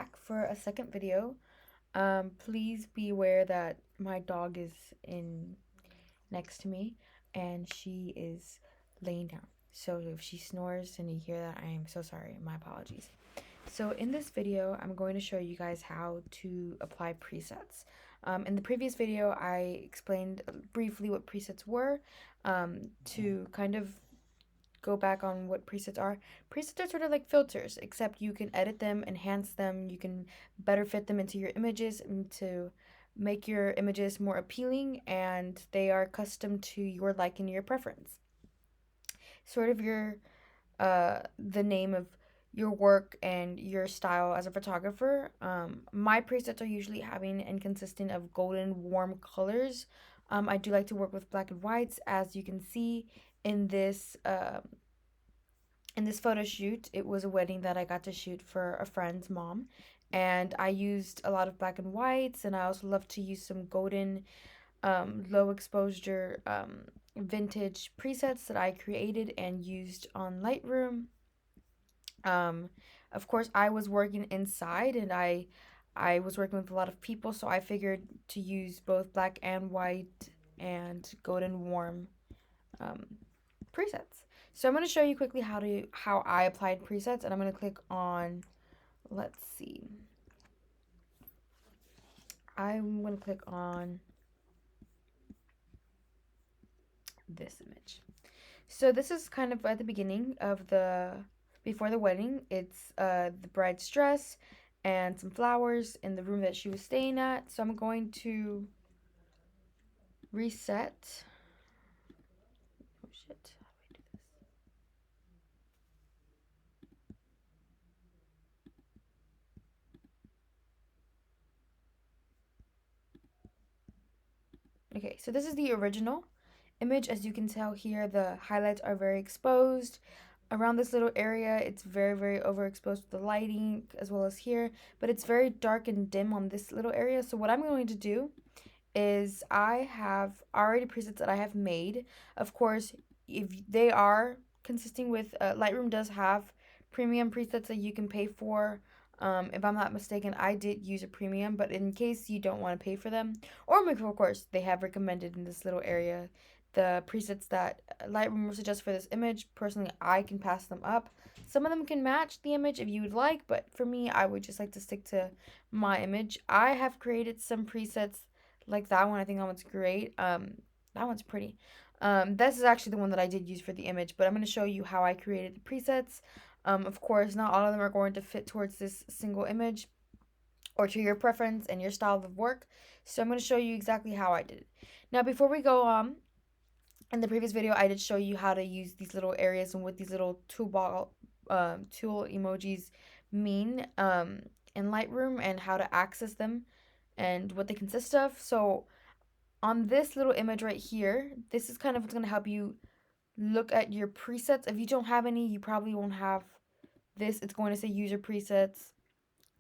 back for a second video. Please be aware that my dog is in next to me and she is laying down. So if she snores and you hear that, I am so sorry. My apologies. So in this video, I'm going to show you guys how to apply presets. In the previous video, I explained briefly what presets were to kind of go back on what presets are. Presets are sort of like filters, except you can edit them, enhance them, you can better fit them into your images and to make your images more appealing, and they are custom to your liking, your preference. Sort of your the name of your work and your style as a photographer. My presets are usually having and consisting of golden warm colors. I do like to work with black and whites, as you can see in this photo shoot. It was a wedding that I got to shoot for a friend's mom, and I used a lot of black and whites, and I also love to use some golden low exposure vintage presets that I created and used on Lightroom. um, of course, I was working inside, and I was working with a lot of people, so I figured to use both black and white and golden warm um, presets. So I'm going to show you quickly how I applied presets, and I'm going to click on, let's see, I'm going to click on this image. So this is kind of at the beginning of before the wedding. It's the bride's dress and some flowers in the room that she was staying at. So I'm going to reset. Oh shit. How do I do this? Okay, so this is the original image. As you can tell here, the highlights are very exposed. Around this little area, it's very overexposed with the lighting as well as here, but it's very dark and dim on this little area. So what I'm going to do is I have already presets that I have made. Of course, if they are consisting with Lightroom does have premium presets that you can pay for. If I'm not mistaken, I did use a premium, but in case you don't want to pay for them, or of course, they have recommended in this little area the presets that Lightroom will suggest for this image. Personally, I can pass them up. Some of them can match the image if you would like, but for me, I would just like to stick to my image. I have created some presets like that one. I think that one's great. That one's pretty. This is actually the one that I did use for the image, but I'm going to show you how I created the presets. Of course, not all of them are going to fit towards this single image or to your preference and your style of work. So I'm going to show you exactly how I did it. Now, before we go on, in the previous video, I did show you how to use these little areas and what these little tool emojis mean in Lightroom and how to access them and what they consist of. So on this little image right here, this is kind of what's going to help you look at your presets. If you don't have any, you probably won't have this. It's going to say user presets,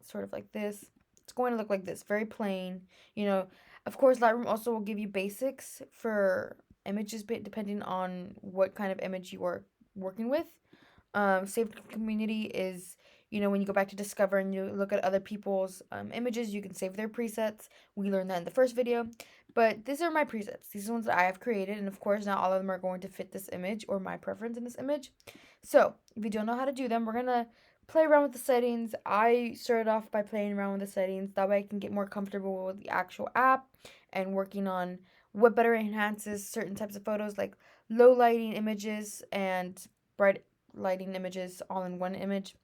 sort of like this. It's going to look like this, very plain. You know, of course, Lightroom also will give you basics for images, depending on what kind of image you are working with. Saved community is, you know, when you go back to Discover and you look at other people's images, you can save their presets. We learned that in the first video. But these are my presets. These are the ones that I have created. And of course, not all of them are going to fit this image or my preference in this image. So if you don't know how to do them, we're going to play around with the settings. I started off by playing around with the settings. That way I can get more comfortable with the actual app and working on what better enhances certain types of photos, like low lighting images and bright lighting images all in one image.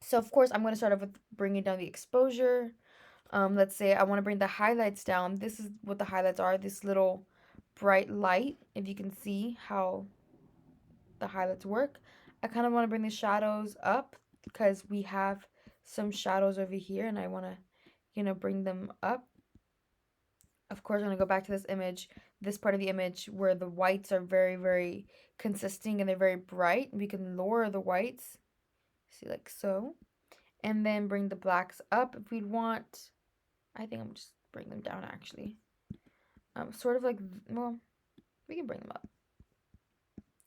So of course I'm going to start off with bringing down the exposure. Let's say I want to bring the highlights down. This is what the highlights are, this little bright light, if you can see how the highlights work. I kind of want to bring the shadows up because we have some shadows over here and I want to, you know, bring them up. Of course, I'm going to go back to this image, this part of the image where the whites are very consisting and they're very bright. We can lower the whites, see, like so, and then bring the blacks up if we'd want. I think I'm just bring them down actually. Sort of like, well, we can bring them up.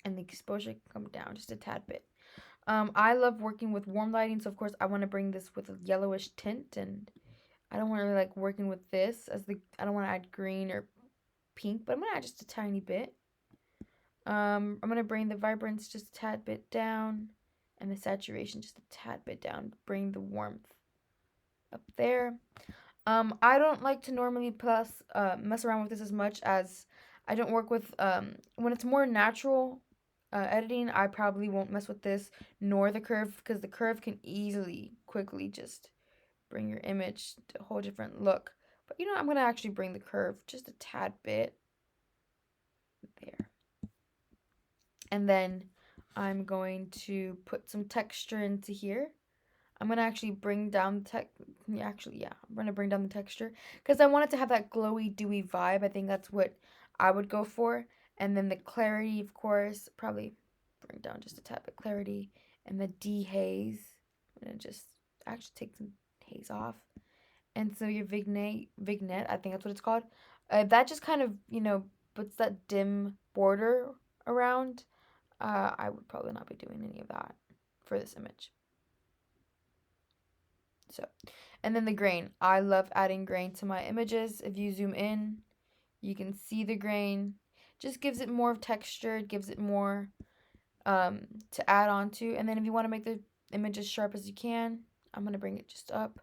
And the exposure can come down just a tad bit. I love working with warm lighting, so of course I want to bring this with a yellowish tint, and I don't want to really like working with this as I don't want to add green or pink, but I'm gonna add just a tiny bit. I'm gonna bring the vibrance just a tad bit down, and the saturation just a tad bit down. Bring the warmth up there. I don't like to normally mess around with this as much as I don't work with when it's more natural editing. I probably won't mess with this nor the curve because the curve can quickly just bring your image to a whole different look. But you know, I'm gonna actually bring the curve just a tad bit there, and then I'm going to put some texture into here. I'm gonna actually bring down I'm gonna bring down the texture because I want it to have that glowy, dewy vibe. I think that's what I would go for. And then the clarity, of course, probably bring down just a tad bit clarity. And the dehaze, I'm gonna just actually take some haze off. And so your vignette, I think that's what it's called. That just kind of, puts that dim border around. I would probably not be doing any of that for this image. So, and then the grain. I love adding grain to my images. If you zoom in, you can see the grain. Just gives it more of texture. It gives it more to add on to. And then if you want to make the image as sharp as you can, I'm going to bring it just up.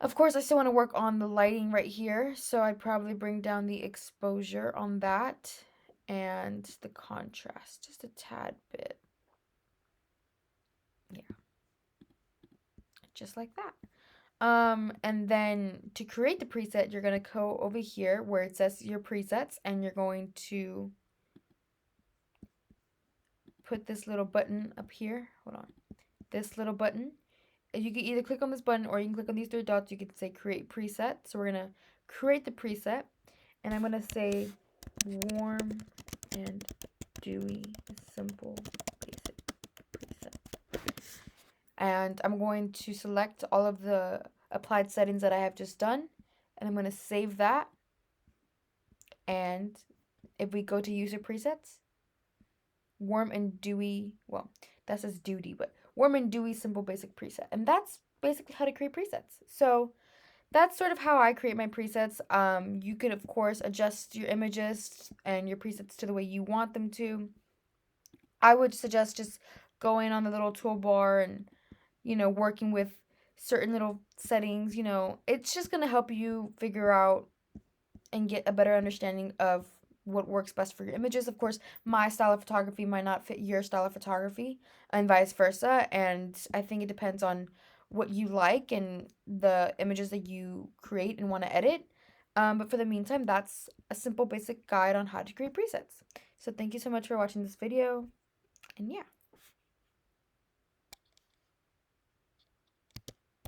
Of course, I still want to work on the lighting right here. So I'd probably bring down the exposure on that and the contrast just a tad bit. Yeah. Just like that. And then to create the preset, you're going to go over here where it says your presets, and you're going to put this little button up here. Hold on. This little button. You can either click on this button or you can click on these three dots. You can say create preset. So we're going to create the preset, and I'm going to say warm and dewy, simple, basic preset. And I'm going to select all of the applied settings that I have just done, and I'm going to save that. And if we go to user presets, warm and dewy, well, that says duty, but warm and dewy simple basic preset. And that's basically how to create presets. So that's sort of how I create my presets. You can, of course, adjust your images and your presets to the way you want them to. I would suggest just going on the little toolbar and, working with certain little settings. It's just going to help you figure out and get a better understanding of what works best for your images. Of course, my style of photography might not fit your style of photography, and vice versa. And I think it depends on what you like and the images that you create and want to edit. But for the meantime, that's a simple basic guide on how to create presets. So thank you so much for watching this video. And yeah.